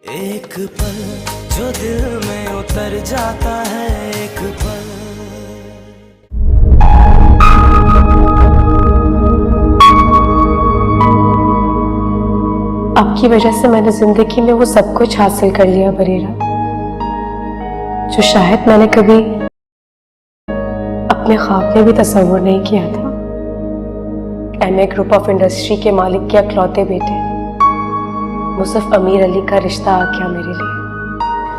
एक पल जो दिल में उतर जाता है, एक पल। आपकी वजह से मैंने जिंदगी में वो सब कुछ हासिल कर लिया बरीरा, जो शायद मैंने कभी अपने ख्वाब में भी तस्वुर नहीं किया था। एमए ग्रुप ऑफ इंडस्ट्री के मालिक के अकलौते बेटे मुसफ अमीर अली का रिश्ता आ गया मेरे लिए।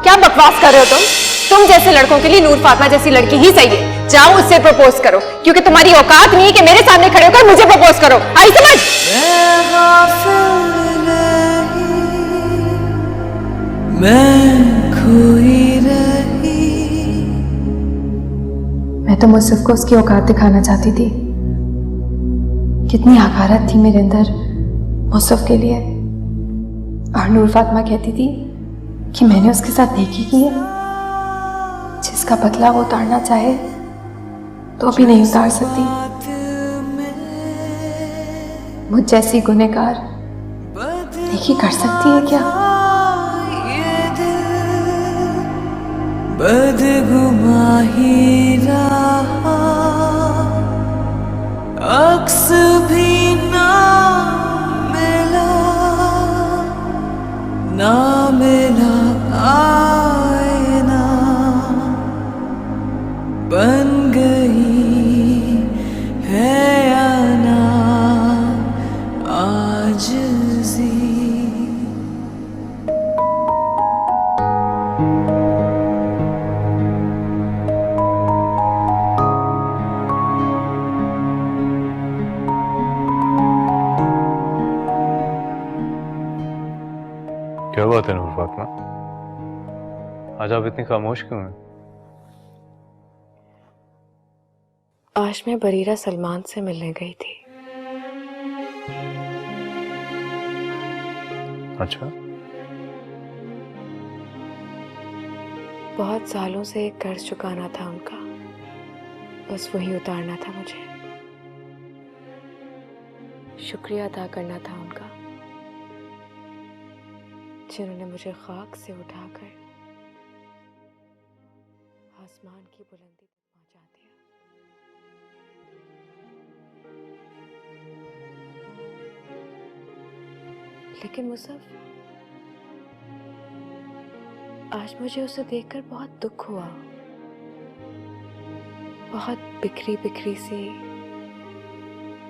क्या बकवास कर रहे हो तुम जैसे लड़कों के लिए नूर फातिमा जैसी लड़की ही सही है। जाओ उससे प्रपोज करो, क्योंकि तुम्हारी औकात नहीं है कि मेरे सामने खड़े होकर मुझे प्रपोज करो। आई समझ? मैं खोई रही। मैं तो मुसफ को उसकी औकात दिखाना चाहती थी। कितनी हकारत थी मेरे अंदर मुसफ के लिए। और नूर फातिमा कहती थी कि मैंने उसके साथ नेकी की है, जिसका बदला वो उतारना चाहे तो भी नहीं उतार सकती। मुझ जैसी गुनहगार नेकी कर सकती है क्या? बदगुमा ही रहा, अक्स भी ना मिला, ना मिला आईना, बन गई है या ना आजिज़ी। क्या बात है नूर फातिमा, आज आप इतनी खामोश क्यों हैं? आज मैं बरीरा सलमान से मिलने गई थी। अच्छा, बहुत सालों से एक कर्ज चुकाना था उनका, बस वही उतारना था मुझे। शुक्रिया अदा करना था उनका, जिन्होंने मुझे खाक से उठाकर आसमान की बुलंदी तक पहुंचा दिया। लेकिन मुसफ, आज मुझे उसे देखकर बहुत दुख हुआ। बहुत बिखरी बिखरी सी,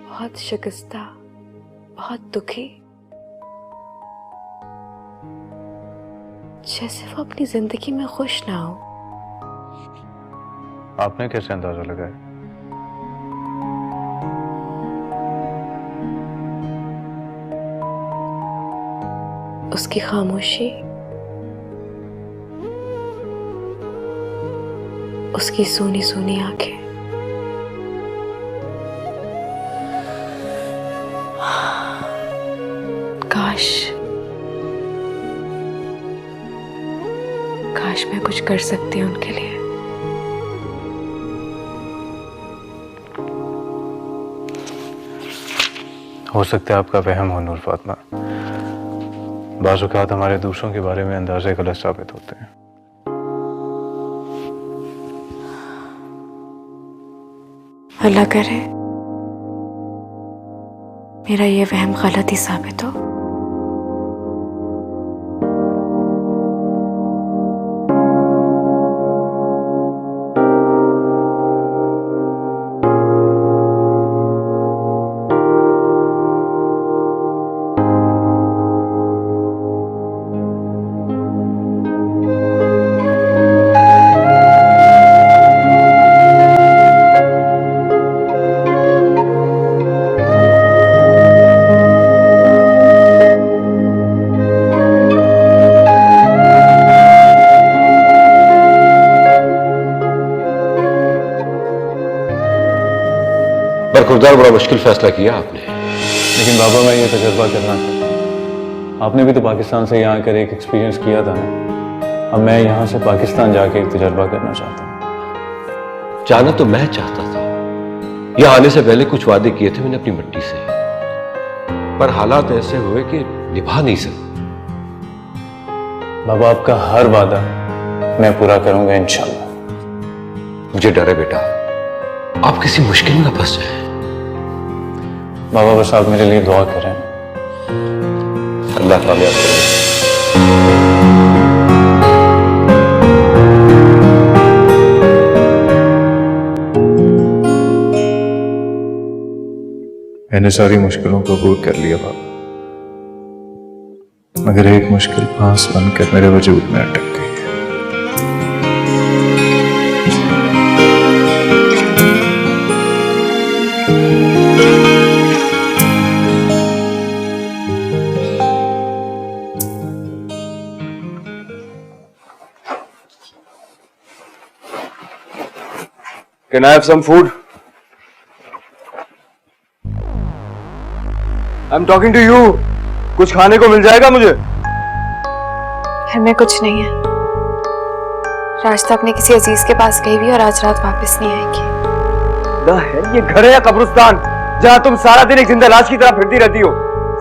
बहुत शिकस्ता, बहुत दुखी, जैसे वो अपनी जिंदगी में खुश ना हो। आपने कैसे अंदाजा लगाया? उसकी खामोशी, उसकी सूनी सूनी आंखें, काश मैं कुछ कर सकती हूँ उनके लिए। हो सकता है आपका वहम हो नूर फातिमा। बाज़ औक़ात हमारे दूसरों के बारे में अंदाज़े गलत साबित होते हैं। अल्लाह करे मेरा ये वहम गलत ही साबित हो। बरखुरदार बड़ा मुश्किल फैसला किया आपने। लेकिन बाबा, मैं ये तजर्बा करना चाहता हूँ। आपने भी तो पाकिस्तान से यहाँ आकर एक एक्सपीरियंस किया था ना। अब मैं यहाँ से पाकिस्तान जाके एक तजर्बा करना चाहता हूँ। जाना तो मैं चाहता था, यहाँ आने से पहले कुछ वादे किए थे मैंने अपनी मिट्टी से, पर हालात ऐसे हुए कि निभा नहीं सके। बाबा आपका हर वादा मैं पूरा करूंगा इंशाल्लाह। मुझे डर है बेटा, आप किसी मुश्किल में ना फंस जाए। बाबा बस आप मेरे लिए दुआ करें। अल्लाह कामयाब करे। मैंने सारी मुश्किलों को कबूल कर लिया बाबा, मगर एक मुश्किल पास बनकर मेरे वजूद में अटक गई है। Can I have some food? I'm talking to you. कुछ खाने को मिल जाएगा मुझे? घर में कुछ नहीं है। राज तो अपने किसी अजीज के पास गई हुई और आज रात वापस नहीं आएगी। ये घर है या कब्रिस्तान जहाँ तुम सारा दिन एक जिंदा लाश की तरह फिरती रहती हो?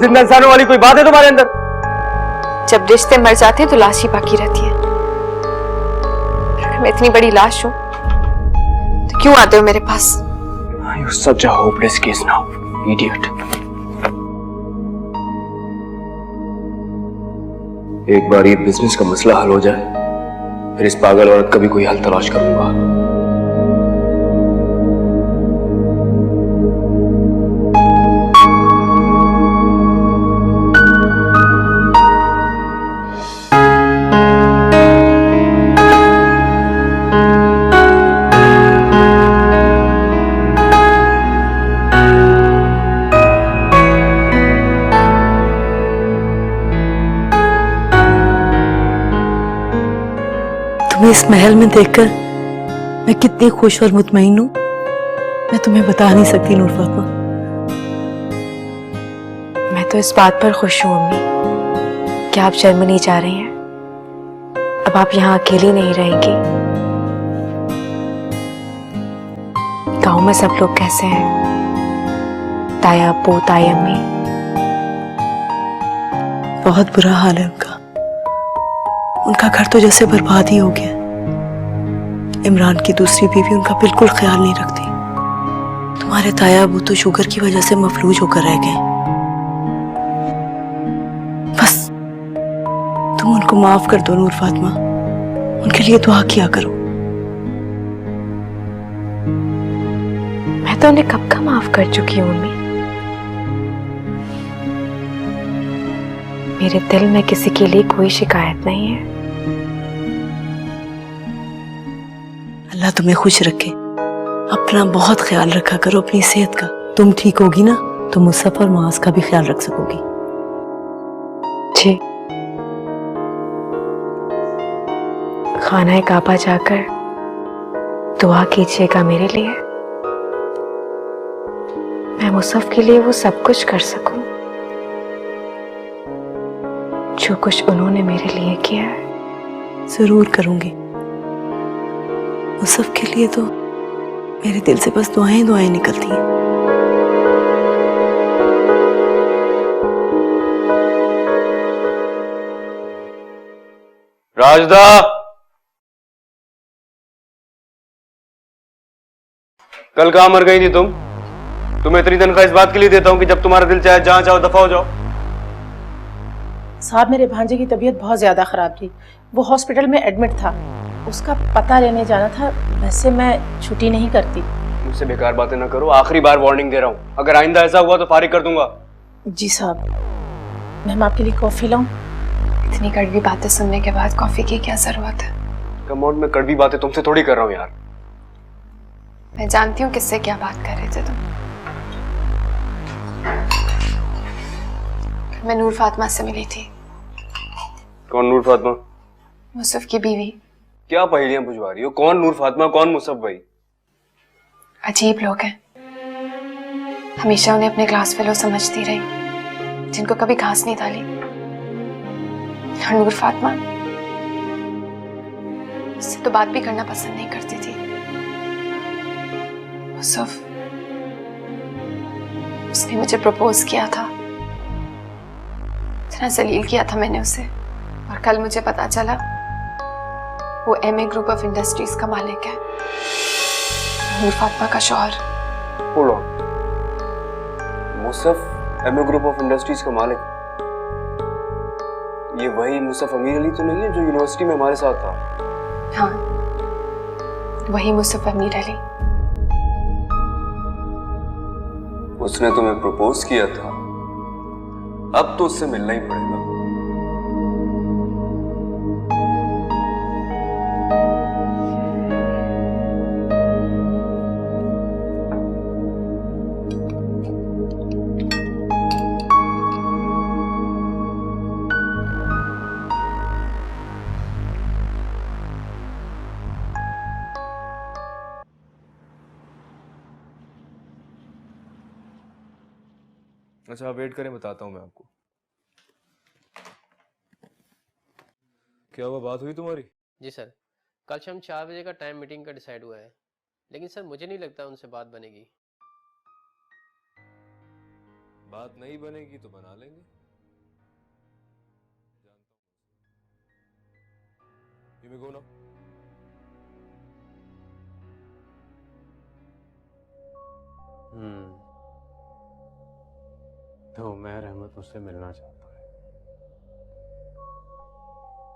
जिंदा इंसानों वाली कोई बात है तुम्हारे अंदर? जब रिश्ते मर जाते हैं तो लाश ही बाकी रहती है। अगर मैं इतनी बड़ी लाश हूं तो क्यों आते हो मेरे पास? You're such a hopeless case now, idiot. एक बार ये बिजनेस का मसला हल हो जाए, फिर इस पागल औरत का भी कोई हल तलाश करूंगा। तुम्हें इस महल में देखकर मैं कितनी खुश और मुतमईन हूं, मैं तुम्हें बता नहीं सकती नूर फातिमा। मैं तो इस बात पर खुश हूँ अम्मी कि आप जर्मनी जा रही हैं। अब आप यहाँ अकेली नहीं रहेंगी। गांव में सब लोग कैसे हैं? ताया अब्बू, ताई अम्मी? बहुत बुरा हाल है उनका। उनका घर तो जैसे बर्बाद ही हो गया। इमरान की दूसरी बीवी उनका बिल्कुल ख्याल नहीं रखती। तुम्हारे ताया अबू तो शुगर की वजह से मफलूज होकर रह गए। बस तुम उनको माफ कर दो नूर फातिमा, उनके लिए दुआ किया करो। मैं तो उन्हें कब का माफ कर चुकी हूँ अम्मी। मेरे दिल में किसी के लिए कोई शिकायत नहीं है। अल्लाह तुम्हें खुश रखे। अपना बहुत ख्याल रखा करो, अपनी सेहत का। तुम ठीक होगी ना तो मुसफ़ और मास का भी ख्याल रख सकोगी। जी। खाना काबा जाकर दुआ कीजिएगा मेरे लिए। मैं मुसफ़ के लिए वो सब कुछ कर सकूं जो कुछ उन्होंने मेरे लिए किया है। जरूर करूंगी। मुसफ़ के लिए तो मेरे दिल से बस दुआएं दुआएं निकलती हैं। राजदा, कल कहाँ मर गई थी तुम? तुम्हें इतनी तनख्वाह इस बात के लिए देता हूँ कि जब तुम्हारा दिल चाहे जहां चाहो दफा हो जाओ। साहब, मेरे भांजे की तबीयत बहुत ज़्यादा ख़राब थी। वो हॉस्पिटल में एडमिट था। उसका पता लेने जाना था। वैसे मैं छुट्टी नहीं करती। मुझसे बेकार बातें ना करो। आखिरी बार वार्निंग दे रहा हूँ, अगर आइंदा ऐसा हुआ तो फारिग कर दूंगा। जी साहब। मैं आपके लिए कॉफ़ी लाऊं? इतनी कड़वी बातें सुनने के बाद कॉफ़ी की क्या ज़रूरत है? कम ऑन, मैं कड़वी बातें तुमसे थोड़ी कर रहा हूँ यार। मैं जानती हूँ किससे क्या बात कर रहे थे तुम। मैं नूर फातिमा से मिली थी। कौन नूर फातिमा? मुसफ़ की बीवी। क्या पहेलियां बुझवा रही हो? कौन नूर फातिमा, कौन मुसफ़ भाई? अजीब लोग हैं। हमेशा उन्हें अपने क्लास फेलो समझती रही, जिनको कभी घास नहीं डाली। और नूर फातिमा उससे तो बात भी करना पसंद नहीं करती थी। मुसफ़, उसने मुझे प्रपोज किया था। इतना जलील किया था मैंने उसे, और कल मुझे पता चला वो एमए ग्रुप ऑफ इंडस्ट्रीज का मालिक है, नूर फातिमा का शौहर। Hold on, Musaf MA group of industries का मालिक? ये वही मुसफ अमीर अली तो नहीं है जो यूनिवर्सिटी में हमारे साथ था? हाँ, वही मुसफ अमीर अली। उसने तुम्हें प्रपोज किया था, अब तो उससे मिलना ही पड़ेगा। अच्छा, वेट करें, बताता हूँ मैं आपको। क्या हुआ, बात हुई तुम्हारी? जी सर, कल शाम 4 बजे का टाइम मीटिंग का डिसाइड हुआ है, लेकिन सर मुझे नहीं लगता उनसे बात बनेगी। बात नहीं बनेगी तो बना लेंगे। You may go now. तो उमैर अहमद मुझसे मिलना चाहता है।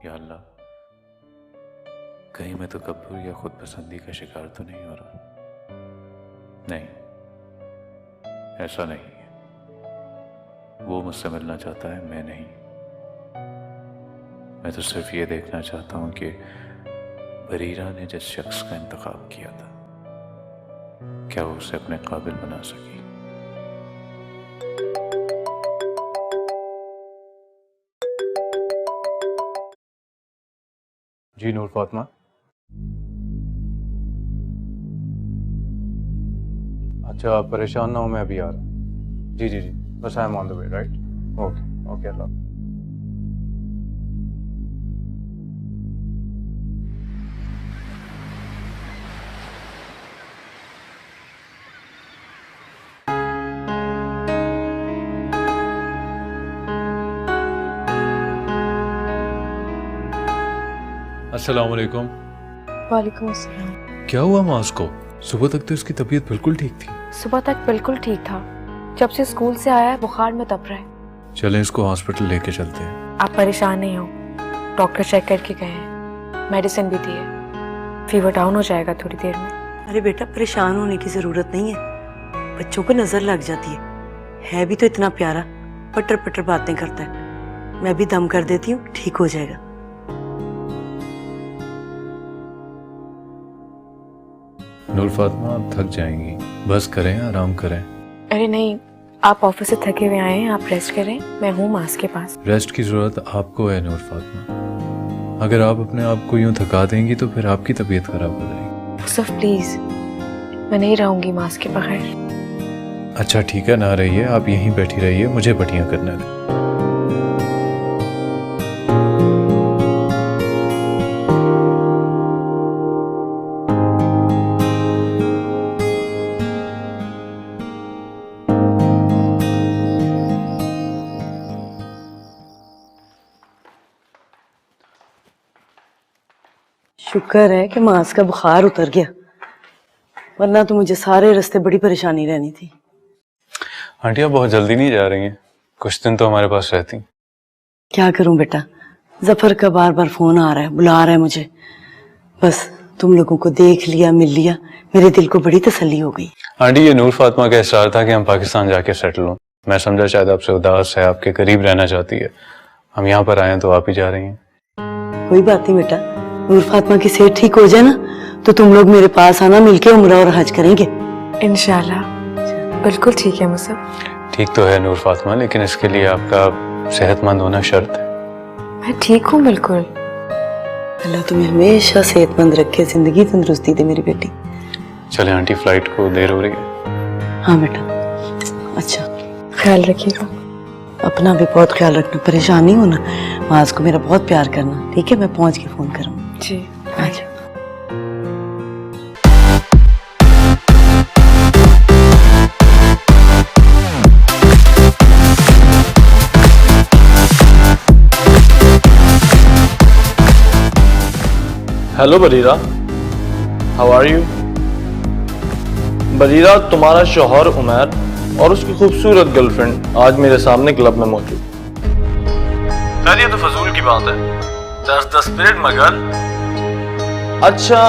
या अल्लाह, कहीं मैं तो कब्र या खुद पसंदी का शिकार तो नहीं हो रहा? नहीं, ऐसा नहीं है। वो मुझसे मिलना चाहता है, मैं नहीं। मैं तो सिर्फ ये देखना चाहता हूं कि बरीरा ने जिस शख्स का इंतखाब किया था, क्या वो उसे अपने काबिल बना सकी। जी नूर फातिमा। अच्छा, आप परेशान ना हो, मैं अभी आ रहा हूँ। जी जी जी, बस I am on the way, right? Okay okay, Allah. अस्सलाम वालेकुम। वालेकुम अस्सलाम। क्या हुआ मास को? सुबह तक तो इसकी तबीयत बिल्कुल ठीक थी। सुबह तक बिल्कुल ठीक था, जब से स्कूल से आया है बुखार में तप रहा है। चलें इसको हॉस्पिटल लेके चलते हैं। आप परेशान नहीं हो, डॉक्टर चेक करके गए हैं, मेडिसिन भी दी है, फीवर डाउन हो जाएगा थोड़ी देर में। अरे बेटा, परेशान होने की जरूरत नहीं है, बच्चों को नजर लग जाती है भी तो इतना प्यारा, पटर पटर बातें करता है। मैं भी दम कर देती हूँ, ठीक हो जाएगा। नूर फातिमा, आप थक जाएंगी, बस करें, आराम करें। अरे नहीं, आप ऑफिस से थके हुए आए हैं, आप रेस्ट करें, मैं हूँ मास के पास। रेस्ट की जरूरत आपको है नूर फातिमा। अगर आप अपने आप को यूं थका देंगी तो फिर आपकी तबीयत खराब हो जाएगी। मुसफ प्लीज, मैं नहीं रहूंगी मास के बगैर। अच्छा ठीक है, ना रहिए, आप यहीं बैठी रहिए, मुझे पटियां करने दें। शुक्र है कि मास का बुखार उतर गया, वरना तो मुझे सारे रास्ते बड़ी परेशानी रहनी थी। आंटी, आप बहुत जल्दी नहीं जा रही हैं? कुछ दिन तो हमारे पास रहती। क्या करूं बेटा, जफर का बार बार फोन आ रहा है, बुला रहा है मुझे। बस तुम लोगों को देख लिया, मिल लिया, मेरे दिल को बड़ी तसल्ली हो गई। आंटी, ये नूर फातिमा का इसरार था कि हम पाकिस्तान जाके सेटल हों। मैं समझा शायद आपसे उदास है, आपके करीब रहना चाहती है। हम यहाँ पर आए तो आप ही जा रही हैं। कोई बात नहीं बेटा, नूर फातिमा की सेहत ठीक हो जाए ना तो तुम लोग मेरे पास आना, मिलके उम्रा और हज करेंगे इंशाल्लाह। बिल्कुल ठीक है मुसफ। ठीक तो है नूर फातिमा, लेकिन इसके लिए आपका सेहतमंद होना शर्त है। मैं ठीक हूँ बिल्कुल। अल्लाह तुम्हें हमेशा सेहतमंद रखे, जिंदगी तंदुरुस्ती दे मेरी बेटी। चले आंटी, फ्लाइट को देर हो रही है। हाँ बेटा, अच्छा ख्याल रखिएगा। अपना भी बहुत ख्याल रखना, परेशान नहीं होना। माज को मेरा बहुत प्यार करना, ठीक है? मैं पहुंच के फोन करूँगी। जी, अच्छा। Hello Barira, how are you? Barira, तुम्हारा शौहर उमर और उसकी खूबसूरत गर्लफ्रेंड आज मेरे सामने क्लब में मौजूद। खैर ये तो फजूल की बात है, that's the spirit my girl. अच्छा,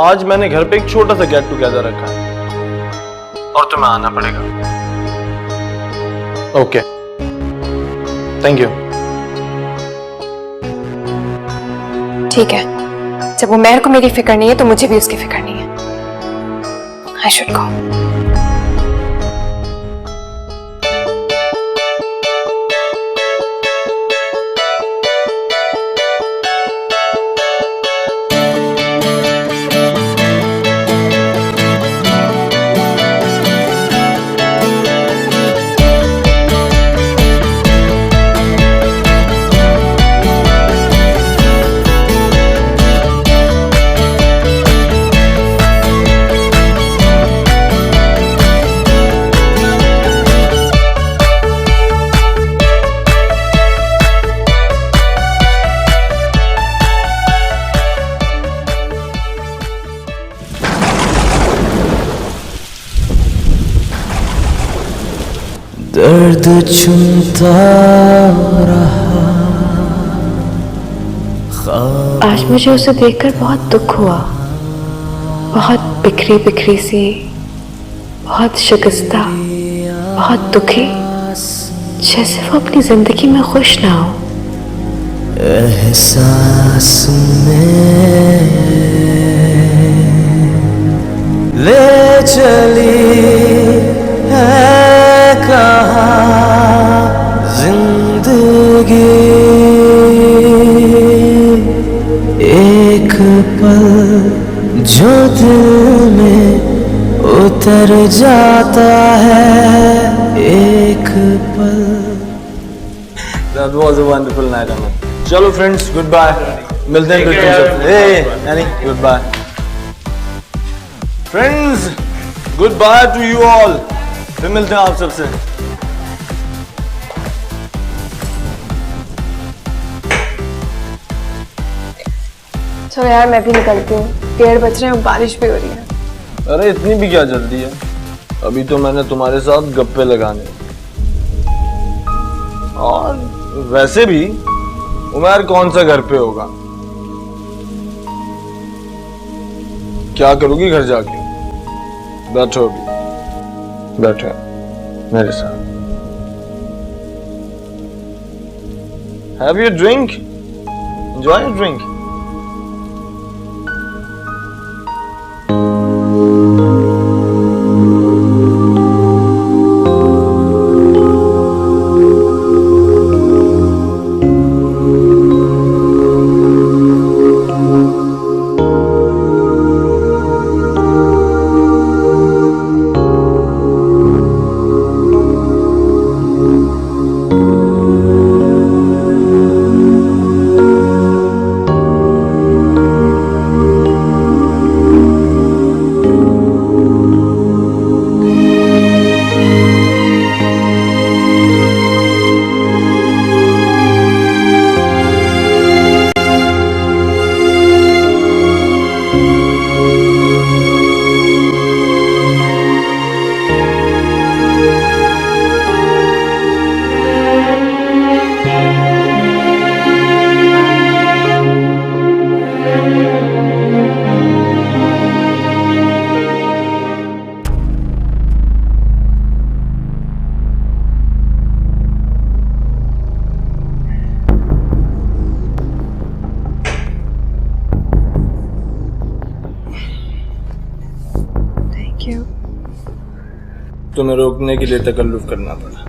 आज मैंने घर पे एक छोटा सा गेट टुगेदर रखा है और तुम्हें आना पड़ेगा। Okay, thank you. ठीक है, जब उमैर को मेरी फिक्र नहीं है तो मुझे भी उसकी फिक्र नहीं है। I should go. दर्द चुनता रहा। आज मुझे उसे देखकर बहुत दुख हुआ, बहुत बिखरी बिखरी सी, बहुत शिकस्ता, बहुत दुखी, जैसे वो अपनी जिंदगी में खुश ना हो। एहसास में ले चली है कहाँ जिंदगी, एक पल जो दिल में उतर जाता है, एक पल। That was a wonderful night, Aman. चलो फ्रेंड्स, गुड बाय, मिलते हैं फिर तुमसे। Any good bye friends, good bye to you all, फिर मिलते हैं आप सबसे। चलो यार, मैं भी निकलती हूँ, 1:30 बज रहे हैं, बारिश भी हो रही है। अरे इतनी भी क्या जल्दी है, अभी तो मैंने तुम्हारे साथ गप्पे लगाने। और वैसे भी उमर कौन सा घर पे होगा, क्या करोगी घर जाके? बैठो अभी, बैठो मेरे साथ। Have your drink, enjoy your drink. तुम्हें रोकने के लिए तकल्लुफ करना पड़ा।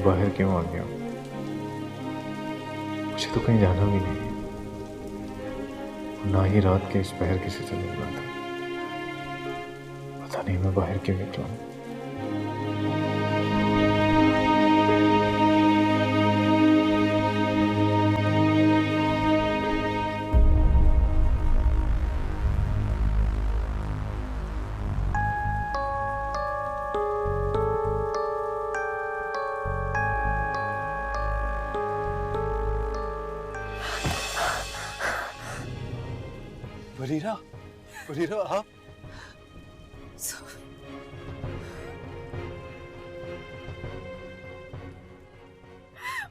बाहर क्यों आ गया हूँ? मुझे तो कहीं जाना भी नहीं है, ना ही रात के इस पहर किसी से मिलना था। पता नहीं मैं बाहर क्यों निकला हूँ। बरीरा, बरीरा आप?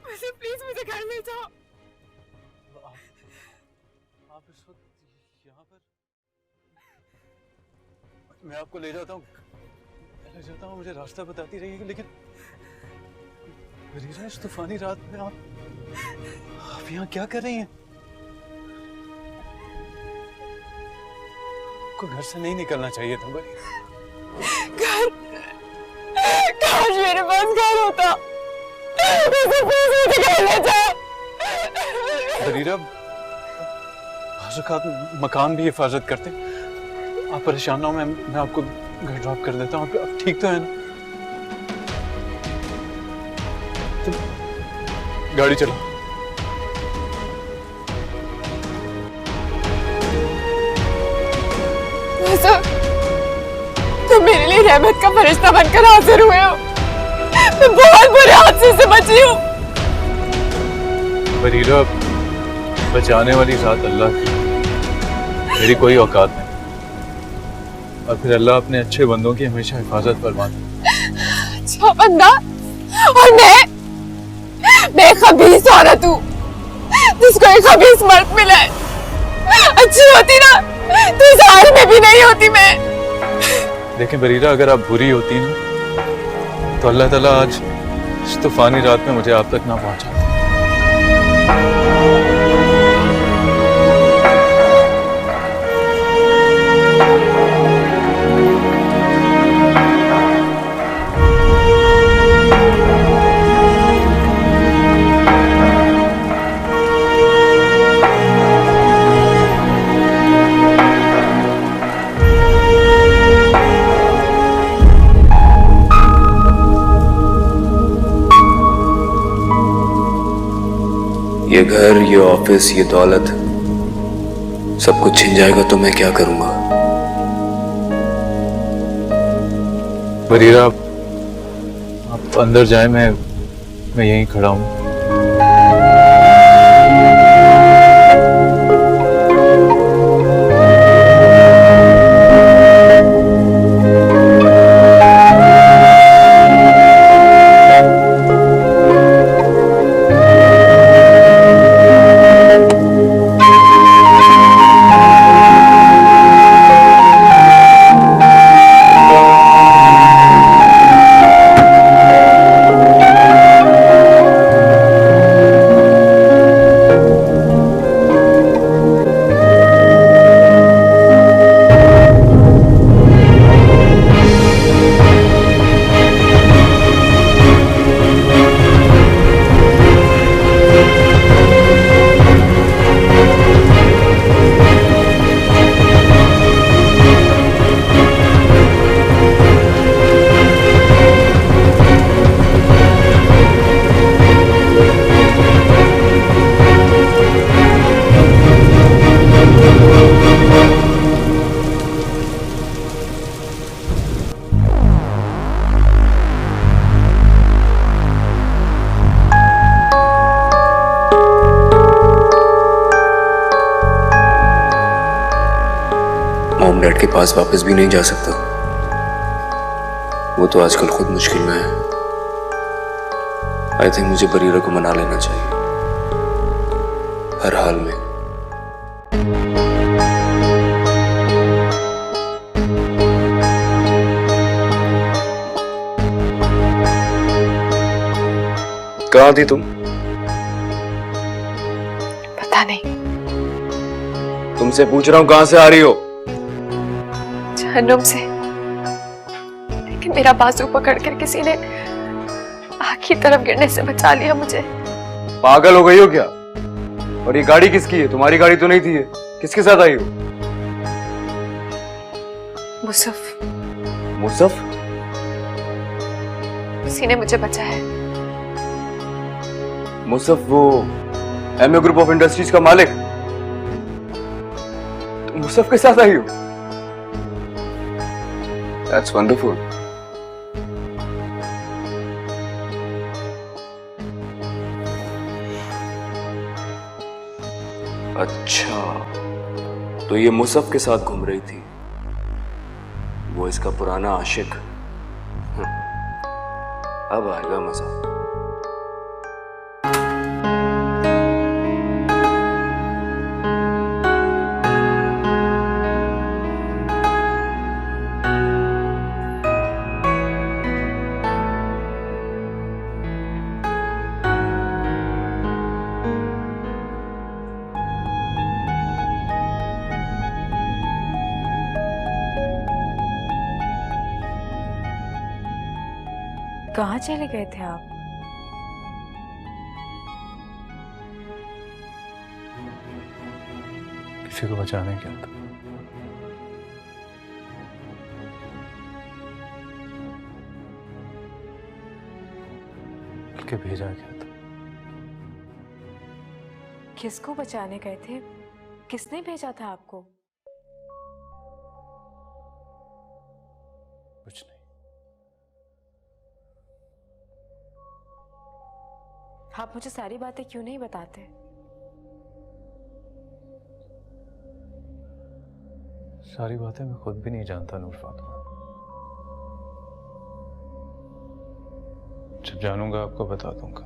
मुझे प्लीज मुझे घर ले जाओ। आप इस वक्त यहाँ पर? मैं आपको ले जाता हूँ, मुझे रास्ता बताती रहिएगा, लेकिन बरीरा इस तूफानी रात में आप यहाँ क्या कर रही हैं? आपको घर से नहीं निकलना चाहिए था बरीरा। काश मेरे पास घर होता। मुझे प्लीज मुझे घर ले जाओ। बरीरा, मकान भी हिफाजत करते। आप परेशान ना हो, मैं आपको घर ड्रॉप कर देता हूँ। आप ठीक तो है ना? तो गाड़ी चलो। तुम मेरे लिए रहमत का फरिश्ता बनकर हाजिर हुए हो। मैं बहुत बुरे हादसे से बची हूँ। बरीरा, बचाने वाली जात अल्लाह की, मेरी कोई औकात नहीं। और फिर अल्लाह अपने अच्छे बंदों की हमेशा हिफाजत फरमाता है। अच्छा बंदा? और मैं खबीस औरत हूँ जिसको एक खबीस मर्द मिला है। अच्छी होती ना तो इस हाल में भी नहीं होती मैं। देखें बरीरा, अगर आप बुरी होती ना तो अल्लाह ताला आज इस तूफानी रात में मुझे आप तक ना पहुंचाता। ये घर, ये ऑफिस, ये दौलत सब कुछ छिन जाएगा तो मैं क्या करूंगा? बरीरा, आप अंदर जाएं, मैं यहीं खड़ा हूं। मॉम डैड के पास वापस भी नहीं जा सकता। वो तो आजकल खुद मुश्किल में है। आई थिंक मुझे बरीरा को मना लेना चाहिए हर हाल में। कहाँ थी तुम? पता नहीं। तुमसे पूछ रहा हूँ कहाँ से आ रही हो? जहन्नुम से। लेकिन मेरा बाजू पकड़कर किसी ने आग की तरफ गिरने से बचा लिया मुझे। पागल हो गई हो क्या? और ये गाड़ी किसकी है? तुम्हारी गाड़ी तो नहीं थी ये। किसके साथ आई हो? मुसफ, मुसफ? उसी ने मुझे बचाया। मुसफ वो एमए ग्रुप ऑफ इंडस्ट्रीज का मालिक? तुम मुसफ के साथ आई हो? That's wonderful. अच्छा, तो ये मुसफ के साथ घूम रही थी, वो इसका पुराना आशिक। अब आएगा मजा। कहाँ चले गए थे आप? किसी को बचाने गया था। बल्कि भेजा गया था। किसको बचाने गए थे? किसने भेजा था आपको? कुछ नहीं। आप मुझे सारी बातें क्यों नहीं बताते? सारी बातें मैं खुद भी नहीं जानता नूर फातिमा। जब जानूंगा आपको बता दूंगा।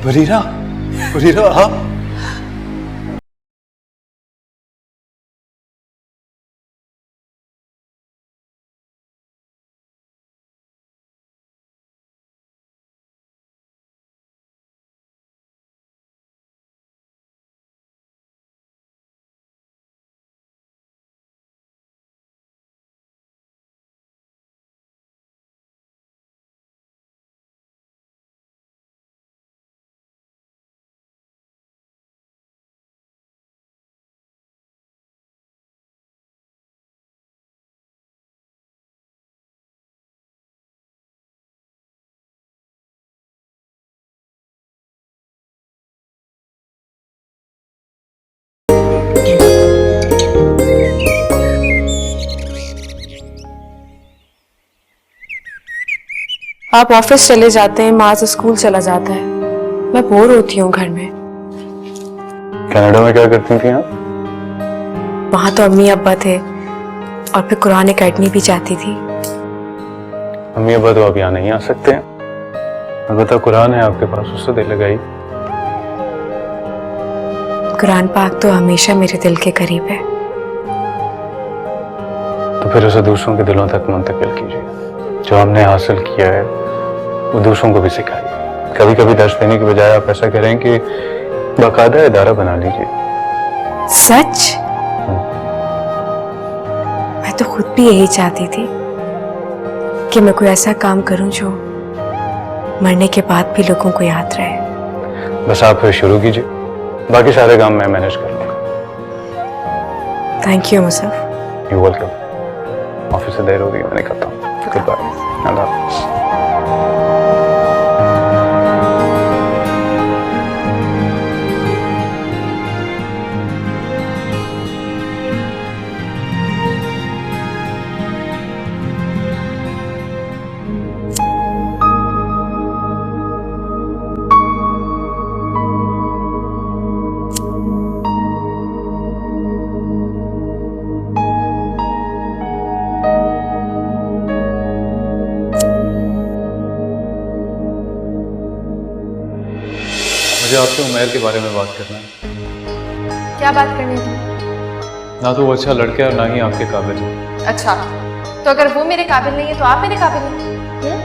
बरीरा, बरीरा आप? आप ऑफिस चले जाते हैं, माँ से स्कूल चला जाता है, मैं बोर होती हूँ घर में। कनाडा में क्या करती थी आप? वहाँ तो अम्मी अब्बा थे और फिर कुरान एकेडमी भी जाती थी। अम्मी अब्बा तो आप यहाँ नहीं आ सकते हैं। अलबत्ता कुरान है आपके पास, उससे दिल लगाई। कुरान पाक तो हमेशा मेरे दिल के करीब है। तो फिर उसे दूसरों के दिलों तक मुंतकिल कीजिए। जो हमने हासिल किया है वो दूसरों को भी सिखाइए। कभी कभी दर्श देने के बजाय आप ऐसा करें कि बाकायदा इदारा बना लीजिए। सच? मैं तो खुद भी यही चाहती थी कि मैं कोई ऐसा काम करूं जो मरने के बाद भी लोगों को याद रहे। बस आप फिर शुरू कीजिए, बाकी सारे काम मैं मैनेज कर लूँगा। Thank you Musaf. You welcome. Office से देर हो रही है, मैं निकलता हूँ। Good bye. अल्लाह हाफ़िज़। मुझे आपसे उमैर के बारे में बात करना है। क्या बात करनी थी? ना तो वो अच्छा लड़का है और ना ही आपके काबिल है। अच्छा, तो अगर वो मेरे काबिल नहीं है तो आप मेरे काबिल हैं?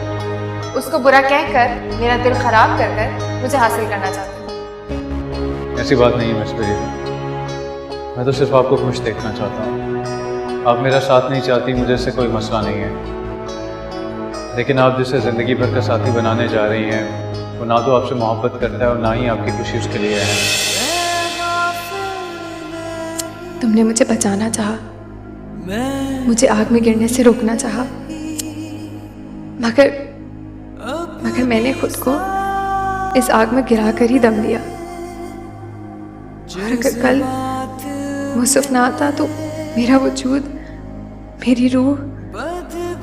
उसको बुरा कहकर, मेरा दिल खराब कर कर मुझे हासिल करना चाहते हैं। ऐसी बात नहीं है मिस परीदा, मैं तो सिर्फ आपको खुश देखना चाहता हूँ। आप मेरा साथ नहीं चाहती, मुझे इससे कोई मसला नहीं है, लेकिन आप जिसे ज़िंदगी भर का साथी बनाने जा रही हैं वो ना तो आपसे मोहब्बत करता है और ना ही आपकी खुशी उसके लिए है। तुमने मुझे बचाना चाहा, मुझे आग में गिरने से रोकना चाहा, मगर मैंने खुद को इस आग में गिरा कर ही दम लिया। और अगर कल मुसफ ना आता तो मेरा वजूद, मेरी रूह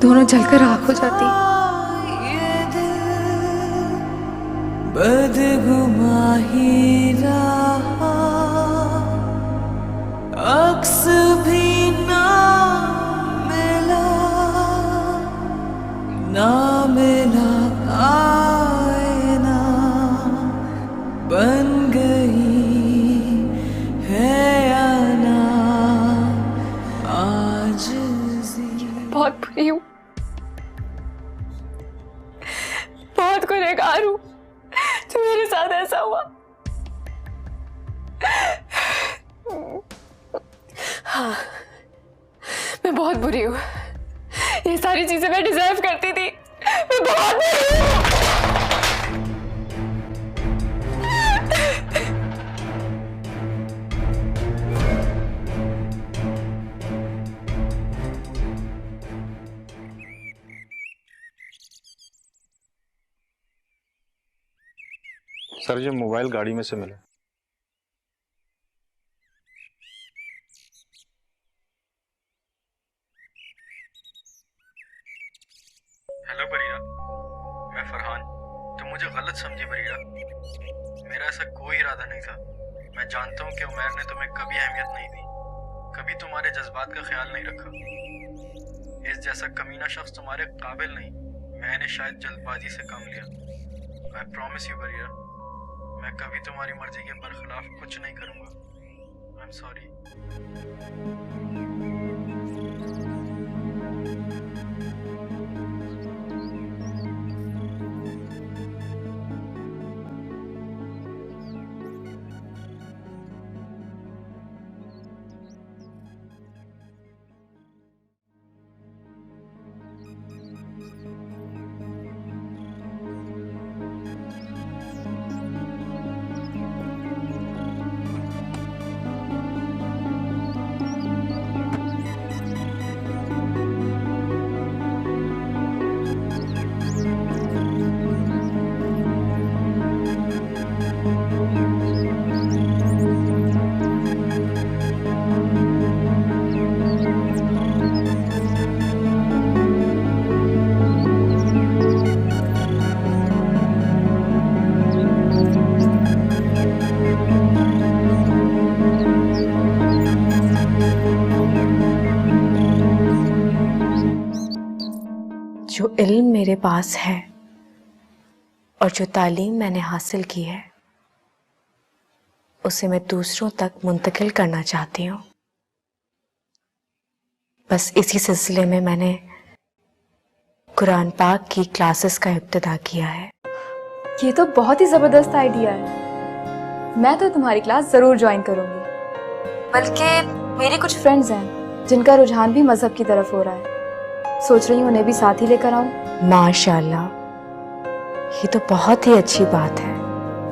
दोनों जलकर राख हो जाती। बदगुमा ही रहा, अक्स भी ना मिला आईना बन गई है या ना आज। बहुत बुरी हूँ, बहुत गुनहगार हूँ जो मेरे साथ ऐसा हुआ। हाँ, मैं बहुत बुरी हूँ। ये सारी चीजें मैं डिजर्व करती थी। मैं बहुत बुरी हूँ। सर जो मोबाइल गाड़ी में से मिला। हेलो बरीरा, मैं फरहान। तुम मुझे गलत समझी बरीरा, मेरा ऐसा कोई इरादा नहीं था। मैं जानता हूँ कि उमैर ने तुम्हें कभी अहमियत नहीं दी, कभी तुम्हारे जज्बात का ख्याल नहीं रखा। इस जैसा कमीना शख्स तुम्हारे काबिल नहीं। मैंने शायद जल्दबाजी से काम लिया। आई प्रॉमिस यू बरीरा, मैं कभी तुम्हारी मर्जी के बरखिलाफ कुछ नहीं करूँगा। I am sorry. जो इल्म मेरे पास है और जो तालीम मैंने हासिल की है उसे मैं दूसरों तक मुंतकिल करना चाहती हूँ। बस इसी सिलसिले में मैंने कुरान पाक की क्लासेस का इब्तिदा किया है। ये तो बहुत ही ज़बरदस्त आइडिया है। मैं तो तुम्हारी क्लास ज़रूर ज्वाइन करूँगी। बल्कि मेरी कुछ फ्रेंड्स हैं जिनका रुझान भी मजहब की तरफ हो रहा है। सोच रही हूँ उन्हें भी साथ ही लेकर आऊं। माशाल्लाह, ये तो बहुत ही अच्छी बात है।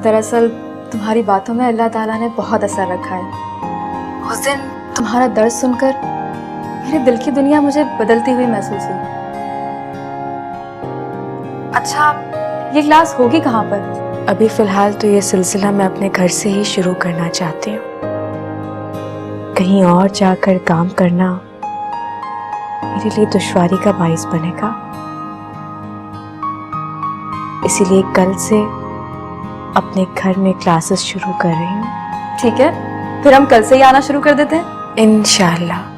दरअसल तुम्हारी बातों में अल्लाह ताला ने बहुत असर रखा है। उस दिन तुम्हारा दर्द सुनकर मेरे दिल की दुनिया मुझे बदलती हुई महसूस हुई। अच्छा, ये क्लास होगी कहाँ पर? अभी फिलहाल तो ये सिलसिला मैं अपने घर से ही शुरू करना चाहती हूँ। कहीं और जाकर काम करना मेरे लिए दुश्वारी का बाइस बनेगा। इसीलिए कल से अपने घर में क्लासेस शुरू कर रही हूँ। ठीक है, फिर हम कल से ही आना शुरू कर देते हैं। इंशाल्लाह।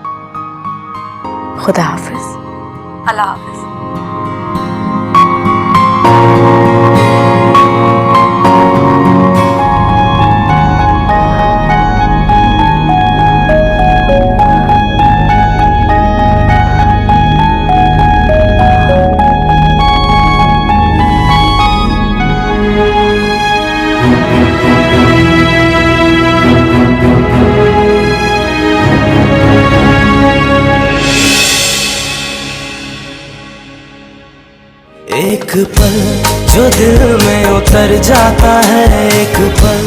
खुदा हाफिज। अल्लाह हाफिज। एक पल जो दिल में उतर जाता है, एक पल